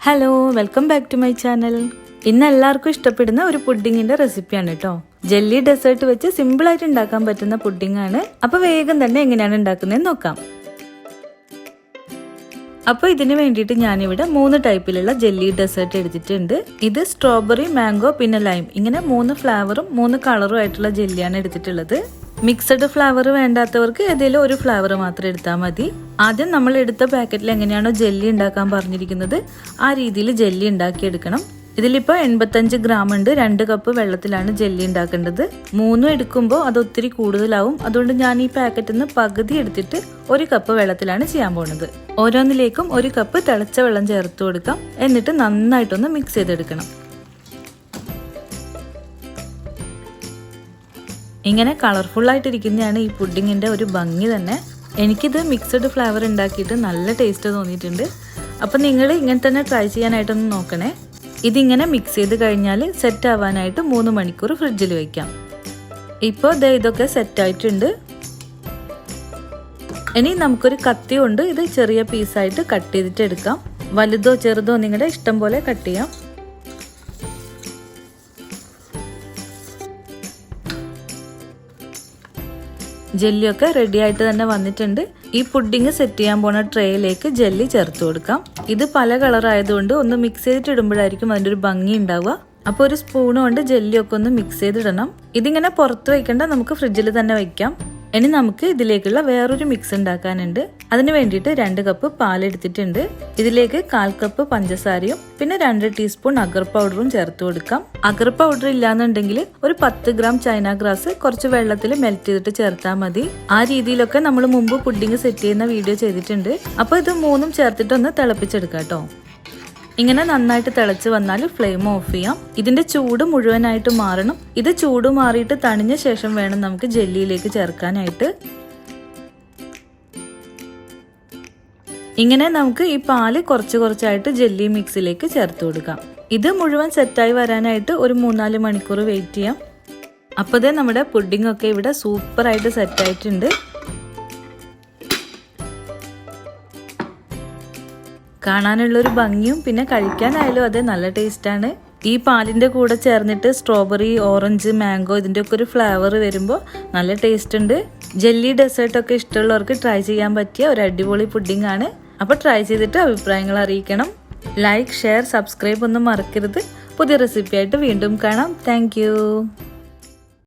Hello, welcome back to my channel. ഇന്ന് എല്ലാവർക്കും ഇഷ്ടപ്പെടുന്ന ഒരു പുഡിങ്ങിന്റെ റെസിപ്പിയാണ് കേട്ടോ. ജെല്ലി ഡെസേർട്ട് വെച്ച് സിമ്പിളായിട്ട് ഉണ്ടാക്കാൻ പറ്റുന്ന പുഡിംഗ് ആണ്. അപ്പോൾ വേഗം തന്നെ എങ്ങനെയാണ് ഉണ്ടാക്കുന്നതെന്ന് നോക്കാം. അപ്പോൾ ഇതിന് വേണ്ടിയിട്ട് ഞാനിവിടെ 3 ടൈപ്പിലുള്ള ജെല്ലി ഡെസേർട്ട് എടുത്തിട്ടുണ്ട്. ഇത് സ്ട്രോബെറി, മാംഗോ പിന്നെ ലൈം, ഇങ്ങനെ 3 ഫ്ലേവറും 3 കളറും ആയിട്ടുള്ള ജെല്ലിയാണ് എടുത്തിട്ടുള്ളത്. മിക്സഡ് ഫ്ലേവർ വേണ്ടാത്തവർക്ക് ഏതെങ്കിലും ഒരു ഫ്ലേവർ മാത്രം എടുത്താൽ മതി. ആദ്യം നമ്മൾ എടുത്ത പാക്കറ്റിൽ എങ്ങനെയാണോ ജെല്ലി ഉണ്ടാക്കാൻ പറഞ്ഞിരിക്കുന്നത് ആ രീതിയിൽ ജെല്ലി ഉണ്ടാക്കിയെടുക്കണം. ഇതിലിപ്പോൾ 85 ഗ്രാം ഉണ്ട്. 2 കപ്പ് വെള്ളത്തിലാണ് ജെല്ലി ഉണ്ടാക്കേണ്ടത്. 3 എടുക്കുമ്പോൾ അത് ഒത്തിരി കൂടുതലാവും. അതുകൊണ്ട് ഞാൻ ഈ പാക്കറ്റിൽ നിന്ന് പകുതി എടുത്തിട്ട് 1 കപ്പ് വെള്ളത്തിലാണ് ചെയ്യാൻ പോകുന്നത്. ഓരോന്നിലേക്കും 1 കപ്പ് തിളച്ച വെള്ളം ചേർത്ത് കൊടുക്കാം. എന്നിട്ട് നന്നായിട്ടൊന്ന് മിക്സ് ചെയ്തെടുക്കണം. ഇങ്ങനെ കളർഫുൾ ആയിട്ടിരിക്കുന്നതാണ് ഈ പുഡിങ്ങിൻ്റെ ഒരു ഭംഗി തന്നെ. എനിക്കിത് മിക്സഡ് ഫ്ലേവർ ഉണ്ടാക്കിയിട്ട് നല്ല ടേസ്റ്റ് തോന്നിയിട്ടുണ്ട്. അപ്പം നിങ്ങൾ ഇങ്ങനെ തന്നെ ട്രൈ ചെയ്യാനായിട്ടൊന്ന് നോക്കണേ. ഇതിങ്ങനെ മിക്സ് ചെയ്ത് കഴിഞ്ഞാൽ സെറ്റ് ആവാനായിട്ട് 3 മണിക്കൂർ ഫ്രിഡ്ജിൽ വയ്ക്കാം. ഇപ്പോൾ ഇതൊക്കെ സെറ്റായിട്ടുണ്ട്. ഇനി നമുക്കൊരു കത്തി കൊണ്ട് ഇത് ചെറിയ പീസായിട്ട് കട്ട് ചെയ്തിട്ട് എടുക്കാം. വലുതോ ചെറുതോ നിങ്ങളുടെ ഇഷ്ടം പോലെ കട്ട് ചെയ്യാം. ജെല്ലിയൊക്കെ റെഡി ആയിട്ട് തന്നെ വന്നിട്ടുണ്ട്. ഈ പുഡിങ് സെറ്റ് ചെയ്യാൻ പോണ ട്രേയിലേക്ക് ജെല്ലി ചേർത്ത് കൊടുക്കാം. ഇത് പല കളർ ആയതുകൊണ്ട് ഒന്ന് മിക്സ് ചെയ്തിട്ട് ഇടുമ്പോഴായിരിക്കും അതിൻ്റെ ഒരു ഭംഗി ഉണ്ടാവുക. അപ്പോൾ ഒരു സ്പൂൺ കൊണ്ട് ജെല്ലിയൊക്കെ ഒന്ന് മിക്സ് ചെയ്തിടണം. ഇതിങ്ങനെ പുറത്ത് വയ്ക്കേണ്ട, നമുക്ക് ഫ്രിഡ്ജിൽ തന്നെ വയ്ക്കാം. ഇനി നമുക്ക് ഇതിലേക്കുള്ള വേറൊരു മിക്സ് ഉണ്ടാക്കാനുണ്ട്. അതിന് വേണ്ടിയിട്ട് 2 കപ്പ് പാലെടുത്തിട്ടുണ്ട്. ഇതിലേക്ക് 1/4 കപ്പ് പഞ്ചസാരയും പിന്നെ 2 ടീസ്പൂൺ അഗർ പൗഡറും ചേർത്ത് കൊടുക്കാം. അഗർ പൗഡർ ഇല്ലാന്നുണ്ടെങ്കിൽ ഒരു 10 ഗ്രാം ചൈന ഗ്രാസ് കുറച്ച് വെള്ളത്തിൽ മെൽറ്റ് ചെയ്തിട്ട് ചേർത്താൽ മതി. ആ രീതിയിലൊക്കെ നമ്മൾ മുമ്പ് പുഡിങ് സെറ്റ് ചെയ്യുന്ന വീഡിയോ ചെയ്തിട്ടുണ്ട്. അപ്പോൾ ഇത് 3ഉം ചേർത്തിട്ടൊന്ന് തിളപ്പിച്ചെടുക്കാം കേട്ടോ. ഇങ്ങനെ നന്നായിട്ട് തിളച്ച് വന്നാൽ ഫ്ലെയിം ഓഫ് ചെയ്യാം. ഇതിന്റെ ചൂട് മുഴുവനായിട്ട് മാറണം. ഇത് ചൂട് മാറിയിട്ട് തണിഞ്ഞ ശേഷം വേണം നമുക്ക് ജെല്ലിയിലേക്ക് ചേർക്കാനായിട്ട്. ഇങ്ങനെ നമുക്ക് ഈ പാല് കുറച്ചായിട്ട് ജെല്ലി മിക്സിലേക്ക് ചേർത്ത് കൊടുക്കാം. ഇത് മുഴുവൻ സെറ്റായി വരാനായിട്ട് ഒരു 3-4 മണിക്കൂർ വെയിറ്റ് ചെയ്യാം. അപ്പോഴേ നമ്മുടെ പുഡിംഗ് ഒക്കെ ഇവിടെ സൂപ്പറായിട്ട് സെറ്റായിട്ടുണ്ട്. കാണാനുള്ളൊരു ഭംഗിയും പിന്നെ കഴിക്കാനായാലും അത് നല്ല ടേസ്റ്റാണ്. ഈ പാലിൻ്റെ കൂടെ ചേർന്നിട്ട് സ്ട്രോബെറി, ഓറഞ്ച്, മാംഗോ ഇതിൻ്റെയൊക്കെ ഒരു ഫ്ലേവർ വരുമ്പോൾ നല്ല ടേസ്റ്റ് ഉണ്ട്. ജെല്ലി ഡെസേർട്ടൊക്കെ ഇഷ്ടമുള്ളവർക്ക് ട്രൈ ചെയ്യാൻ പറ്റിയ ഒരു അടിപൊളി പുഡിംഗ് ആണ്. അപ്പോൾ ട്രൈ ചെയ്തിട്ട് അഭിപ്രായങ്ങൾ അറിയിക്കണം. ലൈക്ക്, ഷെയർ, സബ്സ്ക്രൈബ് ഒന്നും മറക്കരുത്. പുതിയ റെസിപ്പിയായിട്ട് വീണ്ടും കാണാം. താങ്ക്